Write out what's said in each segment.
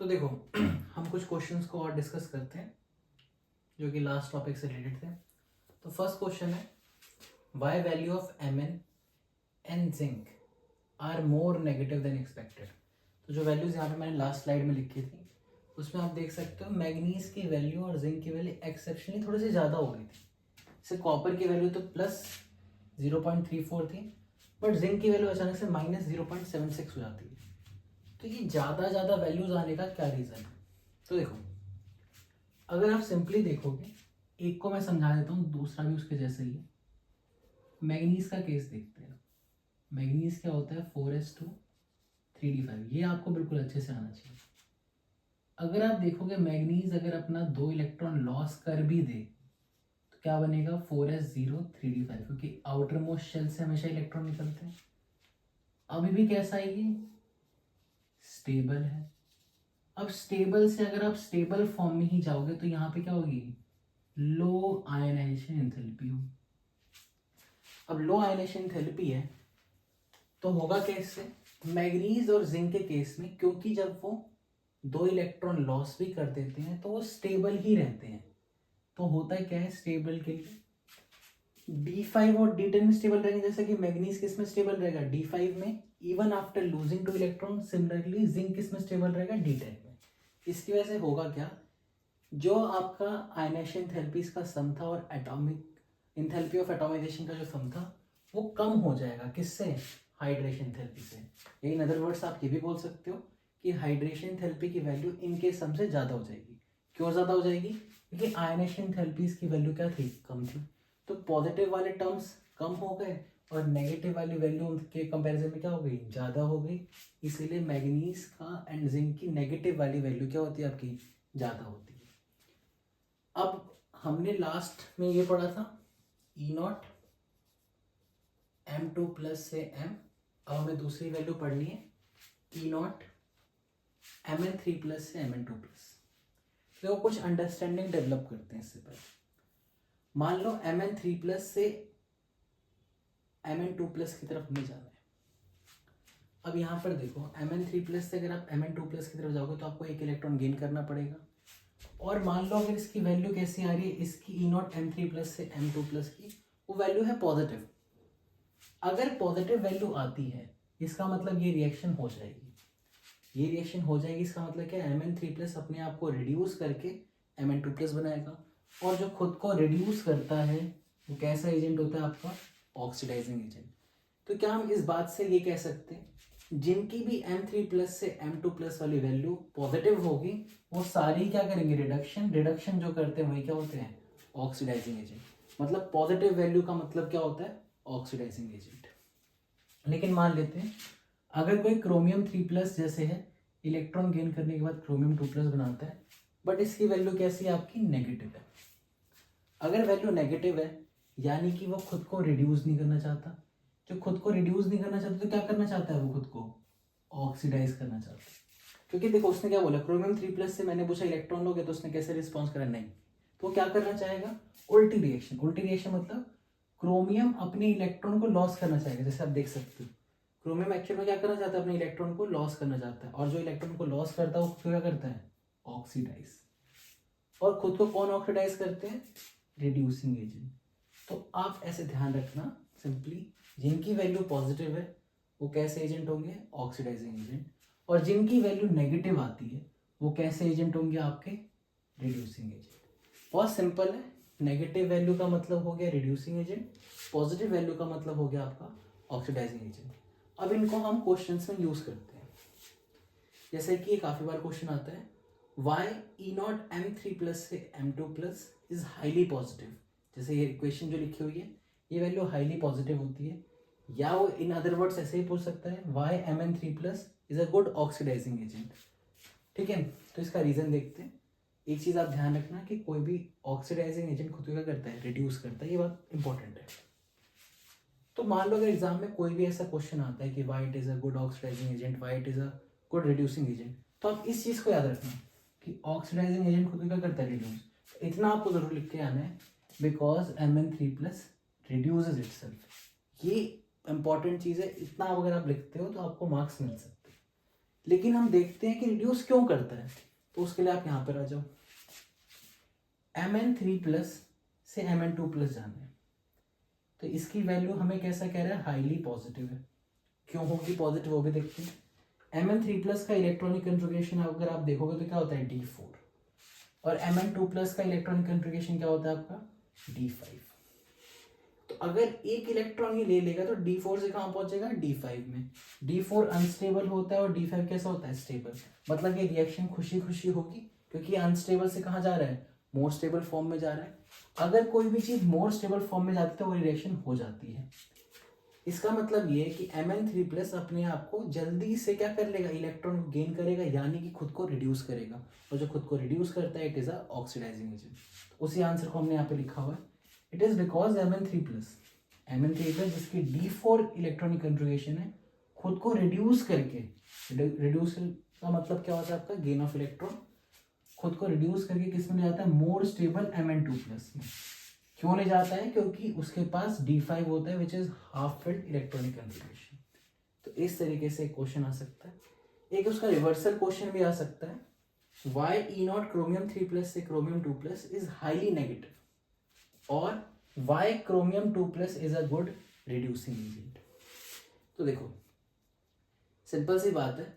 तो देखो हम कुछ क्वेश्चंस को और डिस्कस करते हैं जो कि लास्ट टॉपिक से रिलेटेड थे। तो फर्स्ट क्वेश्चन है why value of MN and zinc are more negative than expected. तो जो वैल्यूज यहाँ पे मैंने लास्ट स्लाइड में लिखी थी उसमें आप देख सकते हो मैग्नीज की वैल्यू और जिंक की वैल्यू एक्सेप्शनली थोड़ी सी ज़्यादा हो गई थी। जैसे कॉपर की वैल्यू तो प्लस 0.34 थी, बट जिंक की वैल्यू अचानक से -0.76 हो जाती है। तो ये ज़्यादा वैल्यूज आने का क्या रीज़न है? तो देखो, अगर आप सिंपली देखोगे, एक को मैं समझा देता हूँ, दूसरा भी उसके जैसा ही है। मैग्नीज का केस देखते हैं। मैग्नीज क्या होता है 4s2 3d5, ये आपको बिल्कुल अच्छे से आना चाहिए। अगर आप देखोगे मैग्नीज अगर अपना 2 इलेक्ट्रॉन लॉस कर भी दे तो क्या बनेगा 4s0 3d5, क्योंकि आउटर मोस्ट शेल से हमेशा इलेक्ट्रॉन निकलते हैं। अभी भी कैसा है ये स्टेबल है। अब स्टेबल से अगर आप स्टेबल फॉर्म में ही जाओगे तो यहाँ पे क्या होगी लो आयनाइजेशन एंथैल्पी होगी। अब लो आयनाइजेशन एंथैल्पी है तो होगा कैसे मैग्नीज और जिंक के केस में, क्योंकि जब वो 2 इलेक्ट्रॉन लॉस भी कर देते हैं तो वो स्टेबल ही रहते हैं। तो होता है क्या है स्टेबल के लिए D5 और D10 में स्टेबल रहेंगे। जैसे कि मैग्नीज किस में स्टेबल रहेगा D5 में even after losing 2 electron. Similarly zinc किस में स्टेबल रहेगा D10 में। इसकी वजह से होगा क्या, जो आपका आयनाइजेशन एंथैल्पीज का सम था और एटॉमिक एंथैल्पी ऑफ एटॉमाइजेशन का जो सम था वो कम हो जाएगा। किससे हाइड्रेशन एंथैल्पी से। इन अदर वर्ड्स आप ये भी बोल सकते हो कि हाइड्रेशन एंथैल्पी की वैल्यू इनके सम से ज़्यादा हो जाएगी। क्यों ज़्यादा हो जाएगी? क्योंकि आयनाइजेशन एंथैल्पीज की वैल्यू क्या थी कम थी। तो पॉजिटिव वाले टर्म्स कम हो गए और नेगेटिव वाली वैल्यू के कंपैरिजन में क्या हो गई ज़्यादा हो गई। इसीलिए मैग्नीज का एंड जिंक की नेगेटिव वाली वैल्यू क्या होती है आपकी ज़्यादा होती है। अब हमने लास्ट में ये पढ़ा था E0 M2 प्लस से M। अब हमें दूसरी वैल्यू पढ़नी है E0 Mn3 प्लस से Mn2 प्लस। तो कुछ अंडरस्टैंडिंग डेवलप करते हैं इससे पहले। मान लो Mn3 प्लस से Mn2 प्लस की तरफ नहीं जाना है। अब यहाँ पर देखो Mn3 प्लस से अगर आप Mn2 प्लस की तरफ जाओगे तो आपको एक इलेक्ट्रॉन गेन करना पड़ेगा। और मान लो अगर इसकी वैल्यू कैसी आ रही है इसकी E0 M3 प्लस से M2 प्लस की वो वैल्यू है पॉजिटिव। अगर पॉजिटिव वैल्यू आती है इसका मतलब ये रिएक्शन हो जाएगी। ये रिएक्शन हो जाएगी इसका मतलब क्या Mn3 प्लस अपने आप को रिड्यूस करके Mn2 प्लस बनाएगा। और जो खुद को रिड्यूस करता है वो कैसा एजेंट होता है आपका ऑक्सीडाइजिंग एजेंट। तो क्या हम इस बात से ये कह सकते हैं जिनकी भी M3 प्लस से M2 प्लस वाली वैल्यू पॉजिटिव होगी वो सारी क्या करेंगे रिडक्शन जो करते हैं वही क्या होते हैं ऑक्सीडाइजिंग एजेंट। मतलब पॉजिटिव वैल्यू का मतलब क्या होता है ऑक्सीडाइजिंग एजेंट। लेकिन मान लेते हैं अगर कोई क्रोमियम 3 प्लस जैसे है इलेक्ट्रॉन गेन करने के बाद क्रोमियम 2 प्लस बनाता है बट इसकी वैल्यू कैसी है आपकी नेगेटिव है। अगर वैल्यू नेगेटिव है यानी कि वो खुद को रिड्यूस नहीं करना चाहता। जो खुद को रिड्यूस नहीं करना चाहता तो क्या करना चाहता है वो खुद को ऑक्सीडाइज करना चाहता है। क्योंकि देखो उसने क्या बोला क्रोमियम 3 प्लस से मैंने पूछा इलेक्ट्रॉन लोगे तो उसने कैसे रिस्पॉन्स करा नहीं। तो वो क्या करना चाहेगा उल्टी रिएक्शन। उल्टी रिएक्शन मतलब क्रोमियम अपने इलेक्ट्रॉन को लॉस करना चाहेगा। जैसे आप देख सकते हो क्रोमियम एक्चुअल में क्या करना चाहता है अपने इलेक्ट्रॉन को लॉस करना चाहता है। और जो इलेक्ट्रॉन को लॉस करता है वो क्या करता है ऑक्सीडाइज। और खुद को कौन ऑक्सीडाइज करते हैं रिड्यूसिंग एजेंट। तो आप ऐसे ध्यान रखना सिंपली जिनकी वैल्यू पॉजिटिव है वो कैसे एजेंट होंगे ऑक्सीडाइजिंग एजेंट। और जिनकी वैल्यू नेगेटिव आती है वो कैसे एजेंट होंगे आपके रिड्यूसिंग एजेंट। बहुत सिंपल है। नेगेटिव वैल्यू का मतलब हो गया रिड्यूसिंग एजेंट, पॉजिटिव वैल्यू का मतलब हो गया आपका ऑक्सीडाइजिंग एजेंट। अब इनको हम क्वेश्चंस में यूज करते हैं। जैसे कि काफी बार क्वेश्चन आता है वाई E0 M3 प्लस से M2 plus is highly positive. जैसे ये इक्वेशन जो लिखी हुई है ये वैल्यू हाईली पॉजिटिव होती है। या वो इन अदर वर्ड्स ऐसे ही पूछ सकता है why Mn3 plus is a good oxidizing agent. ठीक है, तो इसका रीजन देखते हैं। एक चीज आप ध्यान रखना कि कोई भी ऑक्सीडाइजिंग एजेंट खुद को क्या करता है रिड्यूस करता है। ये बात इंपॉर्टेंट है। तो मान लो अगर एग्जाम में कोई भी ऐसा क्वेश्चन आता है कि why it is a good oxidizing agent, why it is a good reducing agent, तो आप इस चीज को याद रखना कि ऑक्सीडाइजिंग एजेंट खुद को क्या करता है रिड्यूस। इतना आपको जरूर लिख के आना है because Mn3 plus reduces itself. ये इंपॉर्टेंट चीज है। इतना अगर आप लिखते हो तो आपको मार्क्स मिल सकते हैं। लेकिन हम देखते हैं कि रिड्यूस क्यों करता है, तो उसके लिए आप यहाँ पर आ जाओ। Mn3+ से Mn2+ जाना है, तो इसकी वैल्यू हमें कैसा कह रहा है, हाईली पॉजिटिव है। क्यों होगी पॉजिटिव वो भी देखते हैं। Mn3+ का इलेक्ट्रॉनिक कन्फिगरेशन अगर आप देखोगे तो क्या होता है, D4, और Mn2+ का इलेक्ट्रॉनिक कन्फिगरेशन क्या होता है आपका, D5। तो अगर एक इलेक्ट्रॉन ही ले लेगा तो D4 से कहाँ पहुंचेगा, D5 में। D4 अनस्टेबल होता है और D5 कैसा होता है, स्टेबल। मतलब ये रिएक्शन खुशी खुशी होगी, क्योंकि अनस्टेबल से कहाँ जा रहा है, मोर स्टेबल फॉर्म में जा रहा है। अगर कोई भी चीज मोर स्टेबल फॉर्म में जाती है तो वो रिएक्शन हो जाती है। इसका मतलब ये है कि Mn3+ अपने आप को जल्दी से क्या कर लेगा, इलेक्ट्रॉन को गेन करेगा, यानी कि खुद को रिड्यूस करेगा, और जो खुद को रिड्यूस करता है it is a oxidizing agent. उसी आंसर को हमने यहाँ पे लिखा हुआ है, इट इज बिकॉज Mn3+ जिसकी D4 इलेक्ट्रॉनिक कन्फिगरेशन है, खुद को रिड्यूस करके, रिड्यूस का मतलब क्या होता है आपका, गेन ऑफ इलेक्ट्रॉन, खुद को रिड्यूस करके किस में जाता है, मोर स्टेबल Mn2+ में। क्यों ले जाता है, क्योंकि उसके पास D5 होता है which is half filled electronic configuration. तो इस तरीके से क्वेश्चन आ सकता है। एक उसका रिवर्सल क्वेश्चन भी आ सकता है, वाई E0 Chromium 3+ से Chromium 2+ इज हाईली नेगेटिव, और why Chromium 2+ is a good reducing agent. तो देखो सिंपल सी बात है,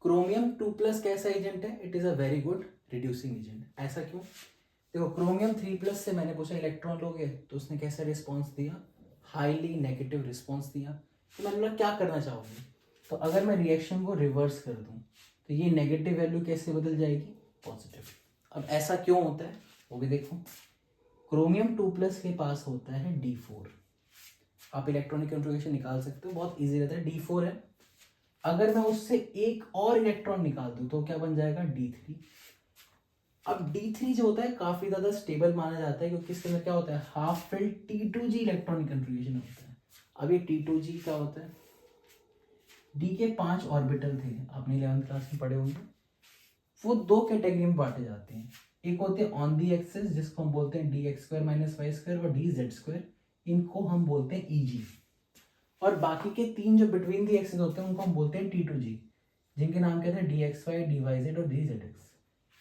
Chromium 2+ कैसा एजेंट है, it is a very good reducing agent. ऐसा क्यों, देखो Chromium 3+ से मैंने पूछा इलेक्ट्रॉन लोगे, तो उसने कैसा रिस्पॉन्स दिया, हाईली नेगेटिव रिस्पॉन्स दिया। तो मैंने बोला क्या करना चाहोगे, तो अगर मैं रिएक्शन को रिवर्स कर दूं तो ये नेगेटिव वैल्यू कैसे बदल जाएगी, पॉजिटिव। अब ऐसा क्यों होता है वो भी देखो। Chromium 2+ के पास होता है D4, आप इलेक्ट्रॉनिक कन्फिगरेशन निकाल सकते हो, बहुत ईजी रहता है, D4 है। अगर मैं उससे एक और इलेक्ट्रॉन निकाल दूं तो क्या बन जाएगा, D3। अब D3 जो होता है काफी ज्यादा स्टेबल माना जाता है, क्योंकि इसके अंदर क्या होता है, half filled T2G electronic configuration होता है। अब ये T2G क्या होता है, D के 5 ऑर्बिटल थे, आपने 11th क्लास में पढ़े होंगे। वो दो कैटेगरी में बांटे जाते हैं, एक होते हैं ऑन दी एक्सिस जिसको हम बोलते हैं dx² - y², और dz², इनको हम बोलते हैं Eg। और बाकी के 3 जो बिटवीन दी एक्सिस होते हैं उनको हम बोलते हैं T2G, जिनके नाम कहते हैं dxy, dyz और dzx,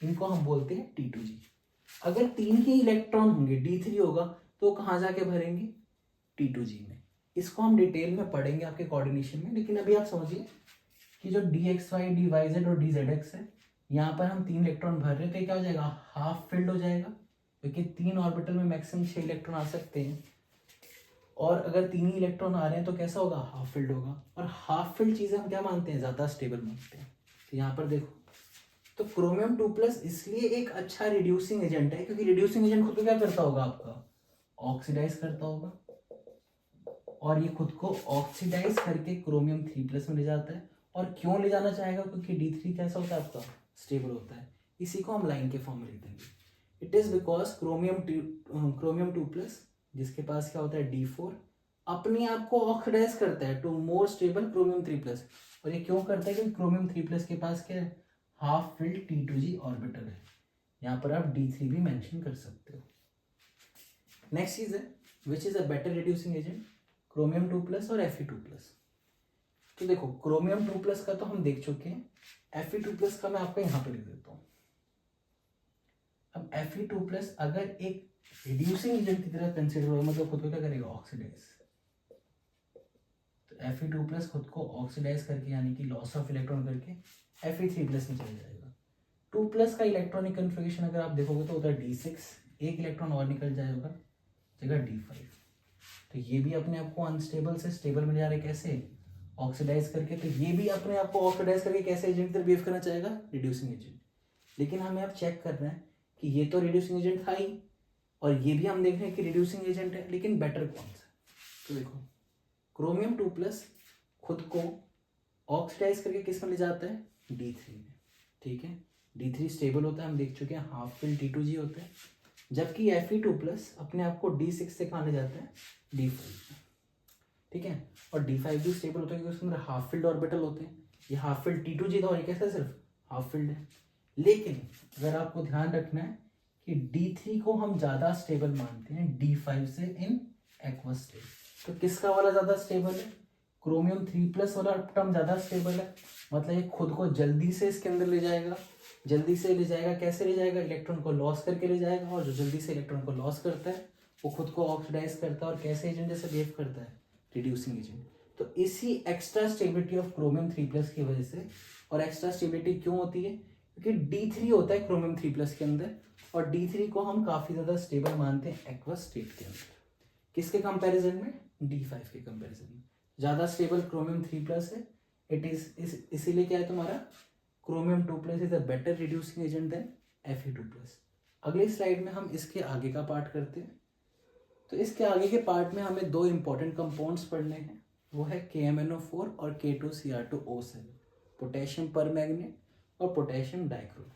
इनको हम बोलते हैं T2G। अगर 3 ही इलेक्ट्रॉन होंगे, D3 होगा, तो कहाँ जाके भरेंगे, T2G में। इसको हम डिटेल में पढ़ेंगे आपके कोऑर्डिनेशन में, लेकिन अभी आप समझिए कि जो dxy, dyz और dzx है, यहाँ पर हम 3 इलेक्ट्रॉन भर रहे हैं, तो क्या हो जाएगा, हाफ फिल्ड हो जाएगा, क्योंकि 3 ऑर्बिटल में मैक्सिमम 6 इलेक्ट्रॉन आ सकते हैं, और अगर 3 ही इलेक्ट्रॉन आ रहे हैं तो कैसा होगा, हाफ फिल्ड होगा। और हाफ फिल्ड चीजें हम क्या मानते हैं, ज्यादा स्टेबल मानते हैं। तो यहाँ पर देखो, तो Chromium 2+ इसलिए एक अच्छा रिड्यूसिंग एजेंट है, क्योंकि रिड्यूसिंग एजेंट खुद को क्या करता होगा आपका, ऑक्सीडाइज करता होगा, और ये खुद को ऑक्सीडाइज करके Chromium 3+ में ले जाता है। और क्यों ले जाना चाहेगा, क्योंकि D3 कैसा होता है आपका, स्टेबल होता है। इसी को हम लाइन के फॉर्म में लिख देंगे, इट इज बिकॉज Chromium 2+ जिसके पास क्या होता है, D4, अपने आप को ऑक्सीडाइज करता है टू मोर स्टेबल Chromium 3+। और ये क्यों करता है, क्योंकि Chromium 3+ के पास क्या है, हाफ फिल्ड T2G ऑर्बिटल है। यहाँ पर आप D3 भी मेंशन कर सकते हो। नेक्स्ट चीज है, which is a better reducing agent, Chromium 2+ और Fe2+। तो देखो Chromium 2+ का तो हम देख चुके हैं, Fe2+ का मैं आपको यहाँ पे लिख देता हूँ। अब Fe2+ अगर एक रिड्यूसिंग एजेंट की तरह कंसिडर हो, मतलब खुद को क्या करेगा, ऑक्सीडाइज। तो Fe2+ खुद को ऑक्सीडाइज करके, यानी कि लॉस ऑफ इलेक्ट्रॉन करके Fe3+ में चल जाएगा। 2+ का इलेक्ट्रॉनिक कन्फिगरेशन अगर आप देखोगे तो होता है D6, एक इलेक्ट्रॉन और निकल जाएगा, जगह D5। तो ये भी अपने आप को अनस्टेबल से स्टेबल में जा रहे, कैसे, ऑक्सीडाइज करके। तो ये भी अपने आप को ऑक्सीडाइज करके कैसे एजेंट की तरह बिहेव करना चाहेगा, रिड्यूसिंग एजेंट। लेकिन हमें अब चेक कर रहे हैं कि ये तो रिड्यूसिंग एजेंट था ही, और ये भी हम देख रहे हैं कि रिड्यूसिंग एजेंट है, लेकिन बेटर कौन सा। तो देखो Chromium 2+ खुद को ऑक्सीडाइज करके किस में ले जाता है, D3 में। ठीक है, D3 स्टेबल होता है, हम देख चुके हैं, हाफ फिल्ड T2G होता है। जबकि Fe2+ अपने आप को D6 से कहाँ ले जाता है, D5। ठीक है, और D5 भी स्टेबल होता है क्योंकि उसके अंदर हाफ फिल्ड ऑर्बिटल होते हैं। ये हाफ फिल्ड T2G था, और ये कैसा सिर्फ हाफ फिल्ड है। लेकिन अगर आपको ध्यान रखना है कि D3 को हम ज्यादा स्टेबल मानते हैं D5 से इन एक्वस स्टेट। तो किसका वाला ज्यादा स्टेबल है, Chromium 3+ वाला टर्म ज्यादा स्टेबल है, मतलब ये खुद को जल्दी से इसके अंदर ले जाएगा, जल्दी से ले जाएगा, कैसे ले जाएगा, इलेक्ट्रॉन को लॉस करके ले जाएगा, और जो जल्दी से इलेक्ट्रॉन को लॉस करता है वो खुद को ऑक्सीडाइज करता है और कैसे एजेंट जैसे बिहेव करता है, रिड्यूसिंग एजेंट। तो इसी एक्स्ट्रा स्टेबिलिटी ऑफ क्रोमियम 3+ की वजह से, और एक्स्ट्रा स्टेबिलिटी क्यों होती है, क्योंकि D3 होता है क्रोमियम 3+ के अंदर, और D3 को हम काफ़ी ज़्यादा स्टेबल मानते हैं एक्वस स्टेट के अंदर। किसके कंपैरिजन में, D5 के कंपैरिजन में ज़्यादा स्टेबल क्रोमियम 3+ है। इट इज इसीलिए क्या है तुम्हारा, chromium 2+ is a better reducing agent than Fe2+। अगली स्लाइड में हम इसके आगे का पार्ट करते हैं। तो इसके आगे के पार्ट में हमें दो इंपॉर्टेंट कंपाउंड्स पढ़ने हैं, वो है KMnO4 और K2Cr2O7, पोटेशियम परमैंगनेट और पोटेशियम डाइक्रोम।